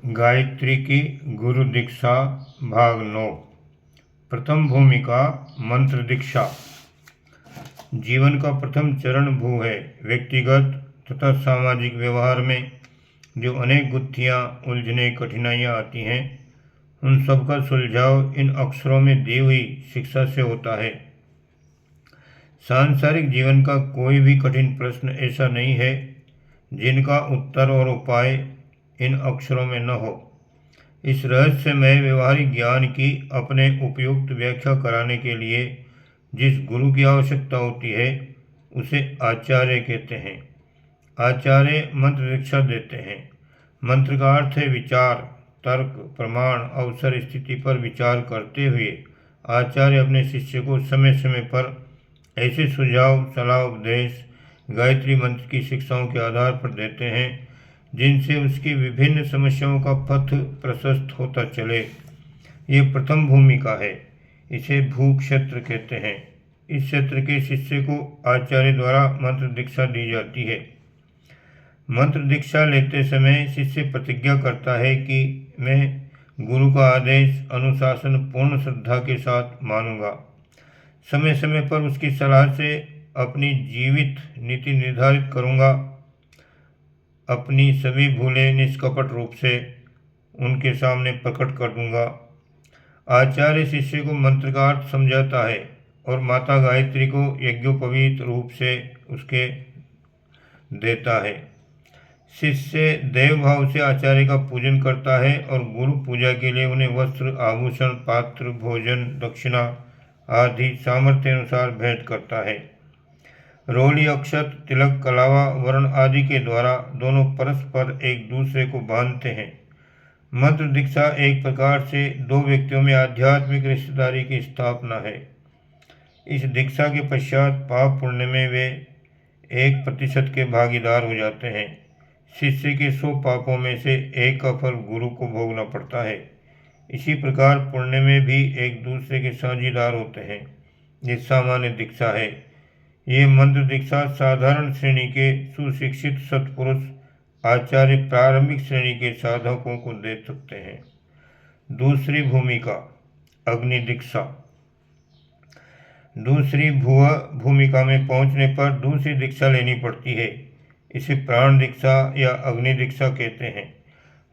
गायत्री की गुरु दीक्षा भाग 9। प्रथम भूमिका मंत्र दीक्षा। जीवन का प्रथम चरण भू है। व्यक्तिगत तथा सामाजिक व्यवहार में जो अनेक गुत्थियाँ उलझने कठिनाइयाँ आती हैं, उन सब का सुलझाव इन अक्षरों में दी हुई शिक्षा से होता है। सांसारिक जीवन का कोई भी कठिन प्रश्न ऐसा नहीं है जिनका उत्तर और उपाय इन अक्षरों में न हो। इस रहस्यमय व्यवहारिक ज्ञान की अपने उपयुक्त व्याख्या कराने के लिए जिस गुरु की आवश्यकता होती है, उसे आचार्य कहते हैं। आचार्य मंत्र दीक्षा देते हैं। मंत्र का अर्थ है विचार, तर्क, प्रमाण, अवसर, स्थिति पर विचार करते हुए आचार्य अपने शिष्य को समय समय पर ऐसे सुझाव, सलाह, उपदेश गायत्री मंत्र की शिक्षाओं के आधार पर देते हैं जिनसे उसकी विभिन्न समस्याओं का पथ प्रशस्त होता चले। ये प्रथम भूमिका है। इसे भू क्षेत्र कहते हैं। इस क्षेत्र के शिष्य को आचार्य द्वारा मंत्र दीक्षा दी जाती है। मंत्र दीक्षा लेते समय शिष्य प्रतिज्ञा करता है कि मैं गुरु का आदेश अनुशासन पूर्ण श्रद्धा के साथ मानूंगा। समय समय पर उसकी सलाह से अपनी जीवित नीति निर्धारित करूंगा। अपनी सभी भूलें निष्कपट रूप से उनके सामने प्रकट कर दूंगा। आचार्य शिष्य को मंत्र का अर्थ समझाता है और माता गायत्री को यज्ञोपवीत रूप से उसके देता है। शिष्य देव भाव से आचार्य का पूजन करता है और गुरु पूजा के लिए उन्हें वस्त्र, आभूषण, पात्र, भोजन, दक्षिणा आदि सामर्थ्य अनुसार भेंट करता है। रोली, अक्षत, तिलक, कलावा, वर्ण आदि के द्वारा दोनों परस्पर एक दूसरे को बांधते हैं। मंत्र दीक्षा एक प्रकार से दो व्यक्तियों में आध्यात्मिक रिश्तेदारी की स्थापना है। इस दीक्षा के पश्चात पाप पुण्य में वे 1% के भागीदार हो जाते हैं। शिष्य के 100 पापों में से 1 का फल गुरु को भोगना पड़ता है। इसी प्रकार पुण्य में भी एक दूसरे के साझीदार होते हैं। ये सामान्य दीक्षा है। ये मंत्र दीक्षा साधारण श्रेणी के सुशिक्षित सत्पुरुष आचार्य प्रारंभिक श्रेणी के साधकों को दे सकते हैं। दूसरी भूमिका अग्नि दीक्षा। दूसरी भूमिका में पहुंचने पर दूसरी दीक्षा लेनी पड़ती है। इसे प्राण दीक्षा या अग्नि दीक्षा कहते हैं।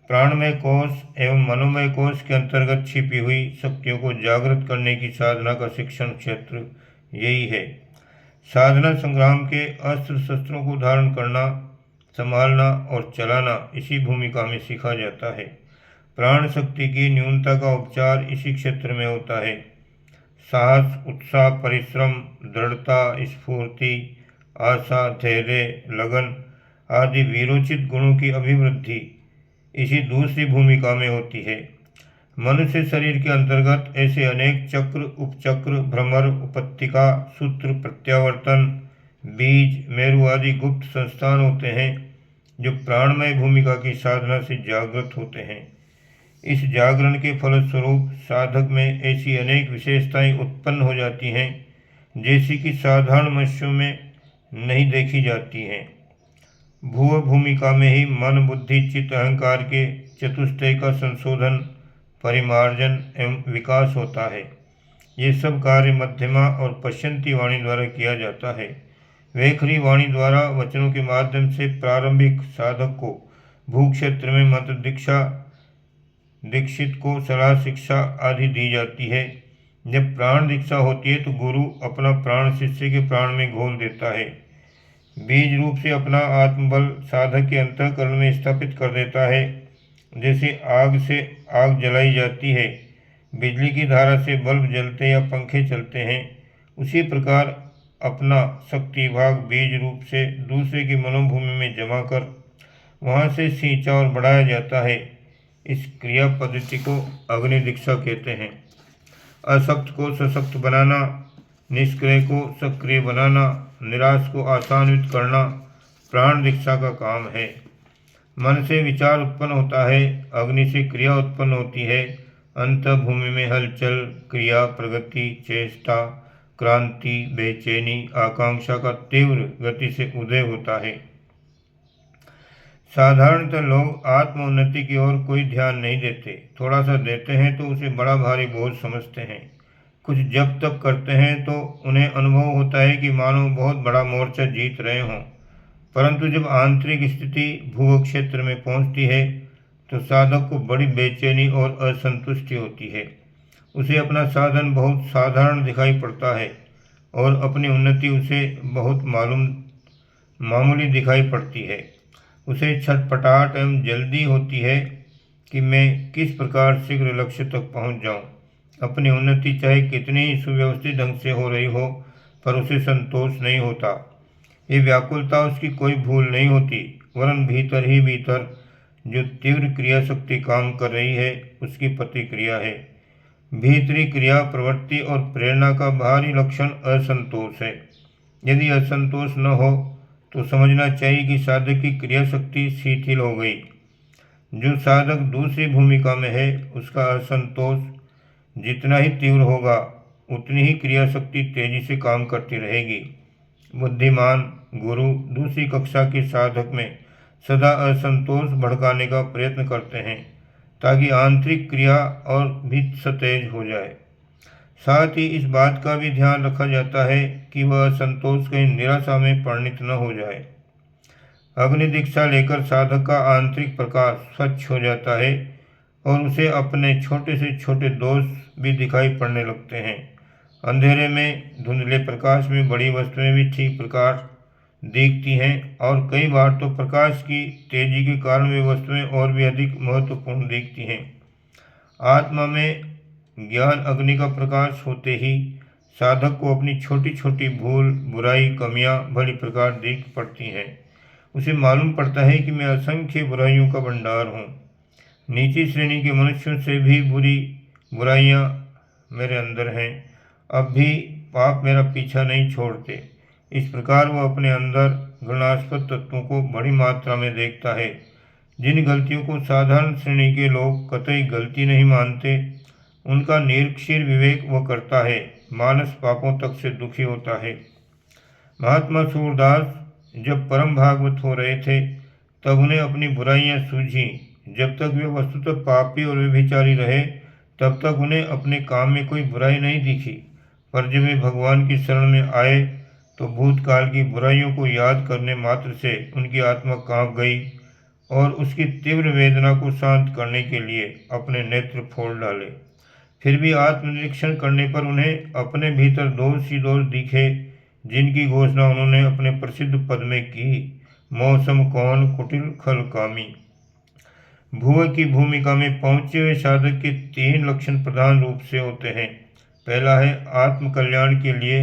प्राणमय कोश एवं मनोमय कोश के अंतर्गत छिपी हुई शक्तियों को जागृत करने की साधना का शिक्षण क्षेत्र यही है। साधना संग्राम के अस्त्र शस्त्रों को धारण करना, संभालना और चलाना इसी भूमिका में सीखा जाता है। प्राण शक्ति की न्यूनता का उपचार इसी क्षेत्र में होता है। साहस, उत्साह, परिश्रम, दृढ़ता, स्फूर्ति, आशा, धैर्य, लगन आदि वीरोचित गुणों की अभिवृद्धि इसी दूसरी भूमिका में होती है। मनुष्य शरीर के अंतर्गत ऐसे अनेक चक्र, उपचक्र, भ्रमर, उपत्तिका, सूत्र, प्रत्यावर्तन, बीज, मेरु आदि गुप्त संस्थान होते हैं जो प्राणमय भूमिका की साधना से जागृत होते हैं। इस जागरण के फलस्वरूप साधक में ऐसी अनेक विशेषताएं उत्पन्न हो जाती हैं जैसी कि साधारण मनुष्यों में नहीं देखी जाती हैं। भूव भूमिका में ही मन, बुद्धि, चित्त, अहंकार के चतुष्टय का संशोधन, परिमार्जन एवं विकास होता है। ये सब कार्य मध्यमा और पश्यंती वाणी द्वारा किया जाता है। वेखरी वाणी द्वारा वचनों के माध्यम से प्रारंभिक साधक को भूक्षेत्र में मंत्र दीक्षा, दीक्षित को सलाह, शिक्षा आदि दी जाती है। जब प्राण दीक्षा होती है तो गुरु अपना प्राण शिष्य के प्राण में घोल देता है। बीज रूप से अपना आत्मबल साधक के अंतःकरण में स्थापित कर देता है। जैसे आग से आग जलाई जाती है, बिजली की धारा से बल्ब जलते या पंखे चलते हैं, उसी प्रकार अपना शक्ति भाग बीज रूप से दूसरे की मनोभूमि में जमा कर वहाँ से सींचा और बढ़ाया जाता है। इस क्रिया पद्धति को अग्नि दीक्षा कहते हैं। अशक्त को सशक्त बनाना, निष्क्रिय को सक्रिय बनाना, निराश को आशान्वित करना प्राण दीक्षा का काम है। मन से विचार उत्पन्न होता है, अग्नि से क्रिया उत्पन्न होती है। अंतःभूमि में हलचल, क्रिया, प्रगति, चेष्टा, क्रांति, बेचैनी, आकांक्षा का तीव्र गति से उदय होता है। साधारणतः लोग आत्मोन्नति की ओर कोई ध्यान नहीं देते। थोड़ा सा देते हैं तो उसे बड़ा भारी बोझ समझते हैं। कुछ जब तब करते हैं तो उन्हें अनुभव होता है कि मानो बहुत बड़ा मोर्चा जीत रहे हों। परंतु जब आंतरिक स्थिति भूव क्षेत्र में पहुंचती है तो साधक को बड़ी बेचैनी और असंतुष्टि होती है। उसे अपना साधन बहुत साधारण दिखाई पड़ता है और अपनी उन्नति उसे बहुत मामूली दिखाई पड़ती है। उसे छटपटाहट एवं जल्दी होती है कि मैं किस प्रकार शीघ्र लक्ष्य तक पहुंच जाऊं। अपनी उन्नति चाहे कितनी ही सुव्यवस्थित ढंग से हो रही हो, पर उसे संतोष नहीं होता। ये व्याकुलता उसकी कोई भूल नहीं होती, वरन भीतर ही भीतर जो तीव्र क्रिया शक्ति काम कर रही है उसकी प्रतिक्रिया है। भीतरी क्रिया प्रवृत्ति और प्रेरणा का बाहरी लक्षण असंतोष है। यदि असंतोष न हो तो समझना चाहिए कि साधक की क्रिया शक्ति शिथिल हो गई। जो साधक दूसरी भूमिका में है उसका असंतोष जितना ही तीव्र होगा उतनी ही क्रिया शक्ति तेजी से काम करती रहेगी। बुद्धिमान गुरु दूसरी कक्षा के साधक में सदा असंतोष भड़काने का प्रयत्न करते हैं ताकि आंतरिक क्रिया और भी सतेज हो जाए। साथ ही इस बात का भी ध्यान रखा जाता है कि वह असंतोष कहीं निराशा में परिणित न हो जाए। अग्नि दीक्षा लेकर साधक का आंतरिक प्रकाश स्वच्छ हो जाता है और उसे अपने छोटे से छोटे दोष भी दिखाई पड़ने लगते हैं। अंधेरे में धुंधले प्रकाश में बड़ी वस्तुएं भी ठीक प्रकार दिखती हैं और कई बार तो प्रकाश की तेजी के कारण वे वस्तुएं और भी अधिक महत्वपूर्ण दिखती हैं। आत्मा में ज्ञान अग्नि का प्रकाश होते ही साधक को अपनी छोटी छोटी भूल बुराई कमियां भली प्रकार दिख पड़ती हैं। उसे मालूम पड़ता है कि मैं असंख्य बुराइयों का भंडार हूँ। नीची श्रेणी के मनुष्यों से भी बुराइयाँ मेरे अंदर हैं। अब भी पाप मेरा पीछा नहीं छोड़ते। इस प्रकार वह अपने अंदर घृणास्पद तत्वों को बड़ी मात्रा में देखता है। जिन गलतियों को साधारण श्रेणी के लोग कतई गलती नहीं मानते, उनका निरीक्षण विवेक वह करता है। मानस पापों तक से दुखी होता है। महात्मा सूरदास जब परम भागवत हो रहे थे तब उन्हें अपनी बुराइयां सूझी। जब तक वे वस्तुतः पापी और व्यभिचारी रहे तब तक उन्हें अपने काम में कोई बुराई नहीं दिखी। पर जब वे भगवान की शरण में आए तो भूतकाल की बुराइयों को याद करने मात्र से उनकी आत्मा कांप गई और उसकी तीव्र वेदना को शांत करने के लिए अपने नेत्र फोड़ डाले। फिर भी आत्मनिरीक्षण करने पर उन्हें अपने भीतर दोष ही दोष दिखे, जिनकी घोषणा उन्होंने अपने प्रसिद्ध पद में की, मौसम कौन कुटिल खल कामी। भूव की भूमिका में पहुंचे हुए साधक के 3 लक्षण प्रधान रूप से होते हैं। पहला है आत्मकल्याण के लिए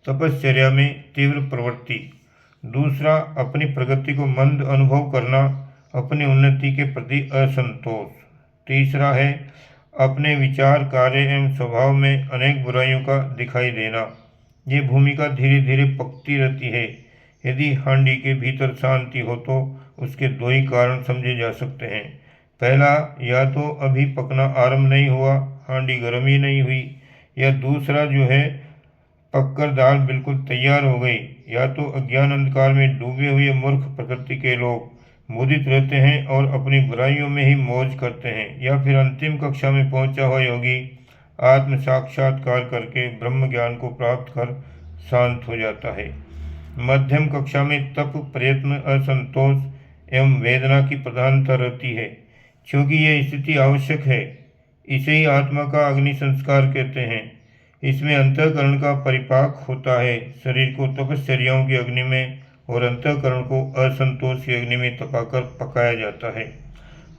तपश्चर्या में तीव्र प्रवृत्ति। दूसरा, अपनी प्रगति को मंद अनुभव करना, अपनी उन्नति के प्रति असंतोष। तीसरा है अपने विचार कार्य एवं स्वभाव में अनेक बुराइयों का दिखाई देना। ये भूमिका धीरे धीरे पकती रहती है। यदि हांडी के भीतर शांति हो तो उसके 2 ही कारण समझे जा सकते हैं। पहला, या तो अभी पकना आरंभ नहीं हुआ, हांडी गर्म ही नहीं हुई, या दूसरा जो है पककर दाल बिल्कुल तैयार हो गई। या तो अज्ञान अंधकार में डूबे हुए मूर्ख प्रकृति के लोग मुदित रहते हैं और अपनी बुराइयों में ही मौज करते हैं, या फिर अंतिम कक्षा में पहुंचा हुआ योगी आत्म साक्षात्कार करके ब्रह्म ज्ञान को प्राप्त कर शांत हो जाता है। मध्यम कक्षा में तप, प्रयत्न, असंतोष एवं वेदना की प्रधानता रहती है। क्योंकि यह स्थिति आवश्यक है, इसे ही आत्मा का अग्नि संस्कार कहते हैं। इसमें अंतःकरण का परिपाक होता है। शरीर को तपश्चर्याओं की अग्नि में और अंतःकरण को असंतोष की अग्नि में तपाकर पकाया जाता है।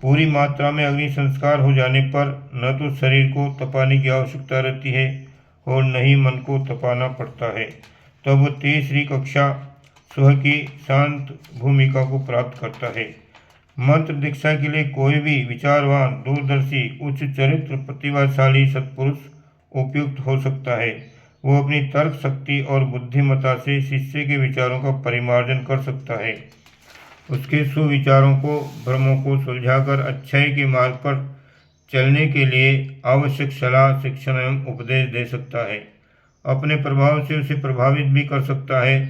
पूरी मात्रा में अग्नि संस्कार हो जाने पर न तो शरीर को तपाने की आवश्यकता रहती है और न ही मन को तपाना पड़ता है। तब वह तीसरी कक्षा स्व की शांत भूमिका को प्राप्त करता है। मंत्र दीक्षा के लिए कोई भी विचारवान, दूरदर्शी, उच्च चरित्र, प्रतिभाशाली सत्पुरुष उपयुक्त हो सकता है। वो अपनी तर्क शक्ति और बुद्धिमत्ता से शिष्य के विचारों का परिमार्जन कर सकता है। उसके सुविचारों को, भ्रमों को सुलझाकर अच्छाई के मार्ग पर चलने के लिए आवश्यक सलाह, शिक्षण एवं उपदेश दे सकता है। अपने प्रभाव से उसे प्रभावित भी कर सकता है।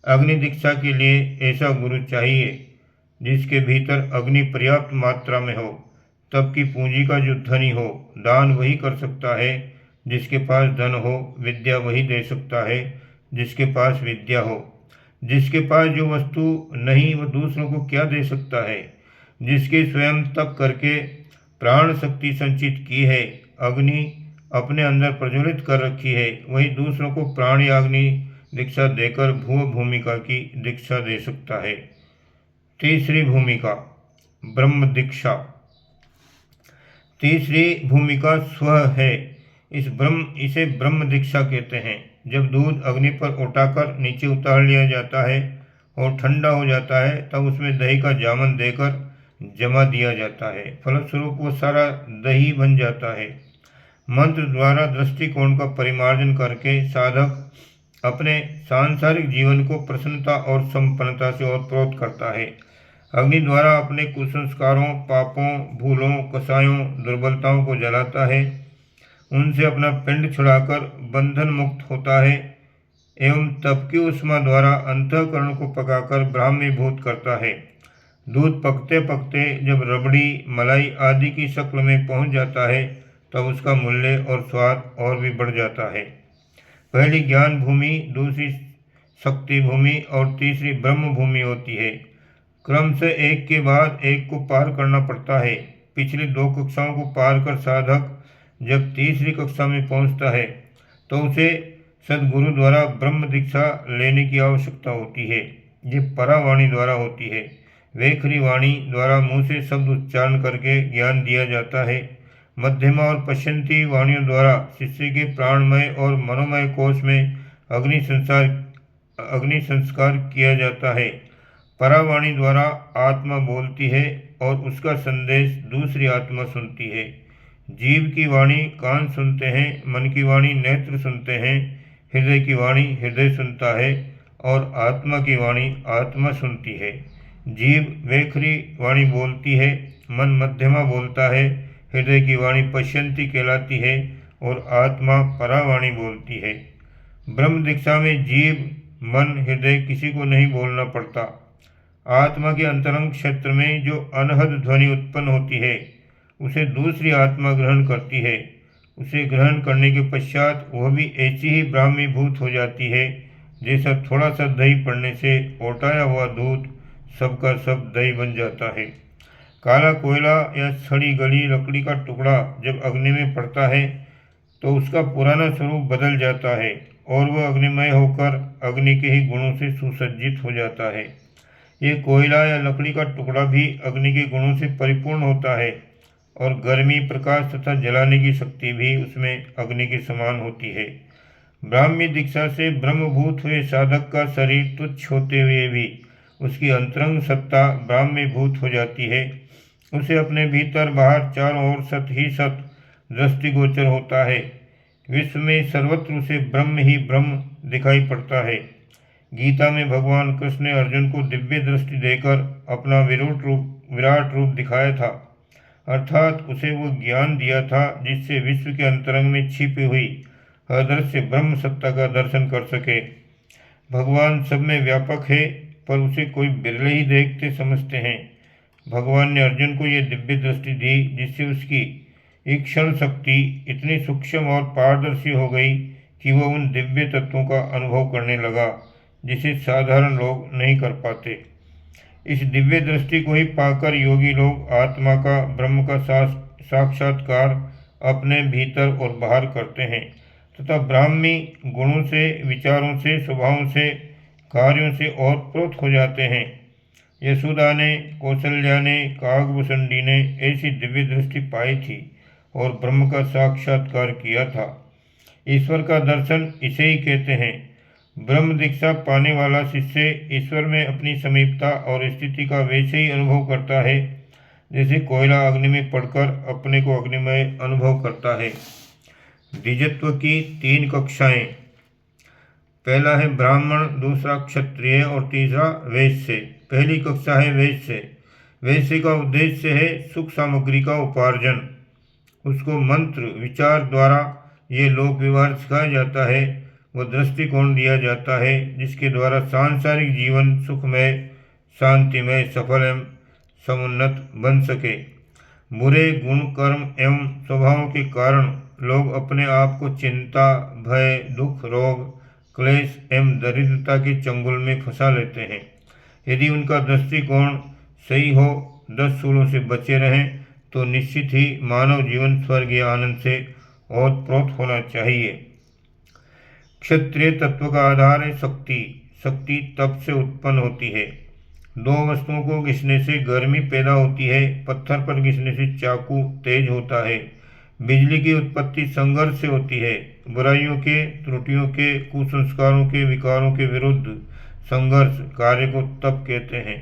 अग्नि दीक्षा के लिए ऐसा गुरु चाहिए जिसके भीतर अग्नि पर्याप्त मात्रा में हो। तप की पूंजी का जो धनी हो, दान वही कर सकता है जिसके पास धन हो। विद्या वही दे सकता है जिसके पास विद्या हो। जिसके पास जो वस्तु नहीं वह दूसरों को क्या दे सकता है। जिसके स्वयं तप करके प्राण शक्ति संचित की है, अग्नि अपने अंदर प्रज्वलित कर रखी है, वही दूसरों को प्राण या अग्नि दीक्षा देकर भूव भूमिका की दीक्षा दे सकता है। तीसरी भूमिका ब्रह्म दीक्षा। तीसरी भूमिका स्व है। इसे ब्रह्म दीक्षा कहते हैं। जब दूध अग्नि पर उठाकर नीचे उतार लिया जाता है और ठंडा हो जाता है, तब उसमें दही का जामन देकर जमा दिया जाता है। फलस्वरूप वो सारा दही बन जाता है। मंत्र द्वारा दृष्टिकोण का परिमार्जन करके साधक अपने सांसारिक जीवन को प्रसन्नता और संपन्नता से ओतप्रोत करता है। अग्नि द्वारा अपने कुसंस्कारों, पापों, भूलों, कसायों, दुर्बलताओं को जलाता है। उनसे अपना पिंड छुड़ाकर बंधन मुक्त होता है एवं तप की उष्मा द्वारा अंतःकरण को पकाकर ब्राह्मीभूत करता है। दूध पकते पकते जब रबड़ी, मलाई आदि की शक्ल में पहुंच जाता है, तब उसका मूल्य और स्वाद और भी बढ़ जाता है। पहली ज्ञान भूमि, दूसरी शक्ति भूमि और तीसरी ब्रह्म भूमि होती है। क्रम से एक के बाद एक को पार करना पड़ता है। पिछली 2 कक्षाओं को पार कर साधक जब तीसरी कक्षा में पहुंचता है, तो उसे सद्गुरु द्वारा ब्रह्म दीक्षा लेने की आवश्यकता होती है। ये परावाणी द्वारा होती है। वेखरी वाणी द्वारा मुँह से शब्द उच्चारण करके ज्ञान दिया जाता है। मध्यमा और पश्यंती वाणियों द्वारा शिष्य के प्राणमय और मनोमय कोश में अग्नि संस्कार किया जाता है। परावाणी द्वारा आत्मा बोलती है और उसका संदेश दूसरी आत्मा सुनती है। जीव की वाणी कान सुनते हैं, मन की वाणी नेत्र सुनते हैं, हृदय की वाणी हृदय सुनता है और आत्मा की वाणी आत्मा सुनती है। जीव वेखरी वाणी बोलती है, मन मध्यमा बोलता है, हृदय की वाणी पश्यंती कहलाती है और आत्मा परावाणी बोलती है। ब्रह्म दीक्षा में जीव, मन, हृदय किसी को नहीं बोलना पड़ता। आत्मा के अंतरंग क्षेत्र में जो अनहद ध्वनि उत्पन्न होती है, उसे दूसरी आत्मा ग्रहण करती है। उसे ग्रहण करने के पश्चात वह भी ऐसी ही ब्राह्मीभूत हो जाती है जैसा थोड़ा सा दही पड़ने से ओटाया हुआ दूध सबका सब दही बन जाता है। काला कोयला या सड़ी गली लकड़ी का टुकड़ा जब अग्नि में पड़ता है, तो उसका पुराना स्वरूप बदल जाता है और वह अग्निमय होकर अग्नि के ही गुणों से सुसज्जित हो जाता है। ये कोयला या लकड़ी का टुकड़ा भी अग्नि के गुणों से परिपूर्ण होता है और गर्मी, प्रकाश तथा जलाने की शक्ति भी उसमें अग्नि के समान होती है। ब्राह्मी दीक्षा से ब्रह्मभूत हुए साधक का शरीर तुच्छ होते हुए भी उसकी अंतरंग सत्ता ब्राह्मीभूत हो जाती है। उसे अपने भीतर बाहर चारों ओर सत ही सत दृष्टिगोचर होता है। विश्व में सर्वत्र उसे ब्रह्म ही ब्रह्म दिखाई पड़ता है। गीता में भगवान कृष्ण ने अर्जुन को दिव्य दृष्टि देकर अपना विराट रूप दिखाया था, अर्थात उसे वो ज्ञान दिया था जिससे विश्व के अंतरंग में छिपी हुई अदृश्य ब्रह्म सत्ता का दर्शन कर सके। भगवान सब में व्यापक है, पर उसे कोई बिरले ही देखते समझते हैं। भगवान ने अर्जुन को यह दिव्य दृष्टि दी जिससे उसकी ईक्षण शक्ति इतनी सूक्ष्म और पारदर्शी हो गई कि वह उन दिव्य तत्वों का अनुभव करने लगा जिसे साधारण लोग नहीं कर पाते। इस दिव्य दृष्टि को ही पाकर योगी लोग आत्मा का, ब्रह्म का साक्षात्कार अपने भीतर और बाहर करते हैं तथा ब्राह्मी गुणों से, विचारों से, स्वभावों से, कार्यों से ओतप्रोत हो जाते हैं। यशोदा ने, कौशल्या ने, कागभूषणी ने ऐसी दिव्य दृष्टि पाई थी और ब्रह्म का साक्षात्कार किया था। ईश्वर का दर्शन इसे ही कहते हैं। ब्रह्म दीक्षा पाने वाला शिष्य ईश्वर में अपनी समीपता और स्थिति का वैसे ही अनुभव करता है जैसे कोयला अग्नि में पड़कर अपने को अग्निमय अनुभव करता है। द्विजत्व की 3 कक्षाएं। पहला है ब्राह्मण, दूसरा क्षत्रिय और तीसरा वैश्य। पहली कक्षा है वैश्य। वैश्य का उद्देश्य है सुख सामग्री का उपार्जन। उसको मंत्र विचार द्वारा ये लोक व्यवहार सिखाया जाता है, वह दृष्टिकोण दिया जाता है जिसके द्वारा सांसारिक जीवन सुखमय, शांतिमय, सफल एवं समुन्नत बन सके। बुरे गुण, कर्म एवं स्वभावों के कारण लोग अपने आप को चिंता, भय, दुख, रोग, क्लेश एवं दरिद्रता के चंगुल में फंसा लेते हैं। यदि उनका दृष्टिकोण सही हो, 10 सूलों से बचे रहें, तो निश्चित ही मानव जीवन स्वर्गीय आनंद से ओतप्रोत होना चाहिए। क्षत्रिय तत्व का आधार है शक्ति। शक्ति तप से उत्पन्न होती है। 2 वस्तुओं को घिसने से गर्मी पैदा होती है। पत्थर पर घिसने से चाकू तेज होता है। बिजली की उत्पत्ति संघर्ष से होती है। बुराइयों के, त्रुटियों के, कुसंस्कारों के, विकारों के विरुद्ध संघर्ष कार्य को तप कहते हैं।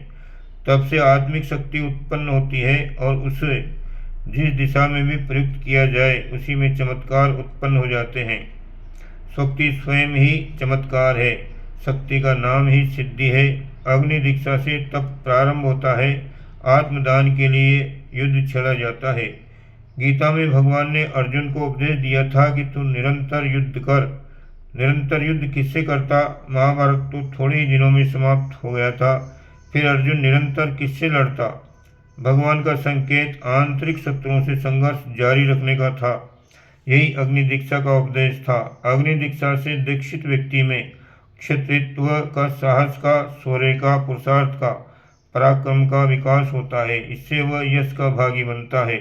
तप से आत्मिक शक्ति उत्पन्न होती है और उसे जिस दिशा में भी प्रयुक्त किया जाए उसी में चमत्कार उत्पन्न हो जाते हैं। शक्ति स्वयं ही चमत्कार है। शक्ति का नाम ही सिद्धि है। अग्नि दीक्षा से तप प्रारंभ होता है। आत्मदान के लिए युद्ध छेड़ा जाता है। गीता में भगवान ने अर्जुन को उपदेश दिया था कि तू निरंतर युद्ध कर। निरंतर युद्ध किससे करता? महाभारत तो थोड़े ही दिनों में समाप्त हो गया था, फिर अर्जुन निरंतर किससे लड़ता? भगवान का संकेत आंतरिक शत्रुओं से संघर्ष जारी रखने का था। यही अग्नि दीक्षा का उपदेश था। अग्नि दीक्षा से दीक्षित व्यक्ति में क्षत्रित्व का, साहस का, शौर्य का, पुरुषार्थ का, पराक्रम का विकास होता है। इससे वह यश का भागी बनता है।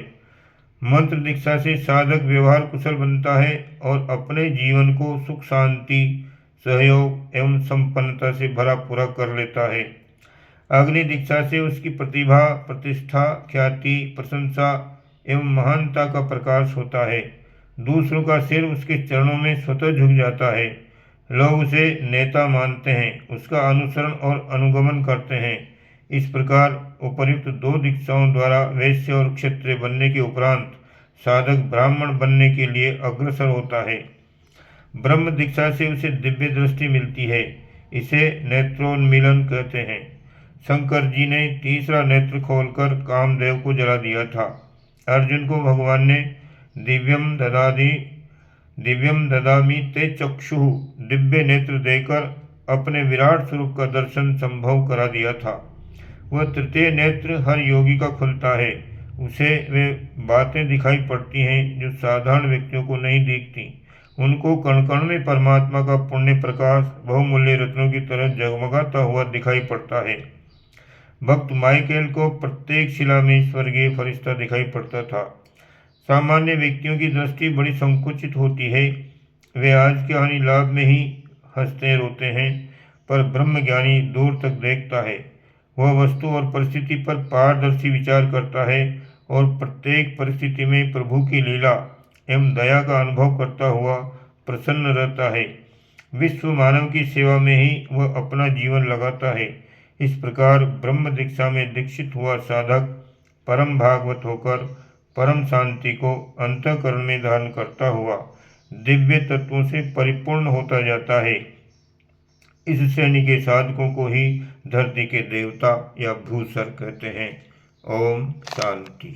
मंत्र दीक्षा से साधक व्यवहार कुशल बनता है और अपने जीवन को सुख, शांति, सहयोग एवं संपन्नता से भरा पूरा कर लेता है। अग्नि दीक्षा से उसकी प्रतिभा, प्रतिष्ठा, ख्याति, प्रशंसा एवं महानता का प्रकाश होता है। दूसरों का सिर उसके चरणों में स्वतः झुक जाता है। लोग उसे नेता मानते हैं, उसका अनुसरण और अनुगमन करते हैं। इस प्रकार उपर्युक्त 2 दीक्षाओं द्वारा वैश्य और क्षत्रिय बनने के उपरांत साधक ब्राह्मण बनने के लिए अग्रसर होता है। ब्रह्म दीक्षा से उसे दिव्य दृष्टि मिलती है। इसे नेत्रोन्मीलन कहते हैं। शंकर जी ने तीसरा नेत्र खोलकर कामदेव को जला दिया था। अर्जुन को भगवान ने दिव्यम ददामि ते चक्षुः दिव्य नेत्र देकर अपने विराट स्वरूप का दर्शन संभव करा दिया था। वह तृतीय नेत्र हर योगी का खुलता है। उसे वे बातें दिखाई पड़ती हैं जो साधारण व्यक्तियों को नहीं दिखती। उनको कण कण में परमात्मा का पुण्य प्रकाश बहुमूल्य रत्नों की तरह जगमगाता हुआ दिखाई पड़ता है। भक्त माइकेल को प्रत्येक शिला में स्वर्गीय फरिश्ता दिखाई पड़ता था। सामान्य व्यक्तियों की दृष्टि बड़ी संकुचित होती है। वे आज के हानि लाभ में ही हंसते रोते हैं, पर ब्रह्मज्ञानी दूर तक देखता है। वह वस्तु और परिस्थिति पर पारदर्शी विचार करता है और प्रत्येक परिस्थिति में प्रभु की लीला एवं दया का अनुभव करता हुआ प्रसन्न रहता है। विश्व मानव की सेवा में ही वह अपना जीवन लगाता है। इस प्रकार ब्रह्म दीक्षा में दीक्षित हुआ साधक परम भागवत होकर परम शांति को अंतःकरण में धारण करता हुआ दिव्य तत्वों से परिपूर्ण होता जाता है। इस श्रेणी के साधकों को ही धरती के देवता या भूसर कहते हैं। ओम शांति।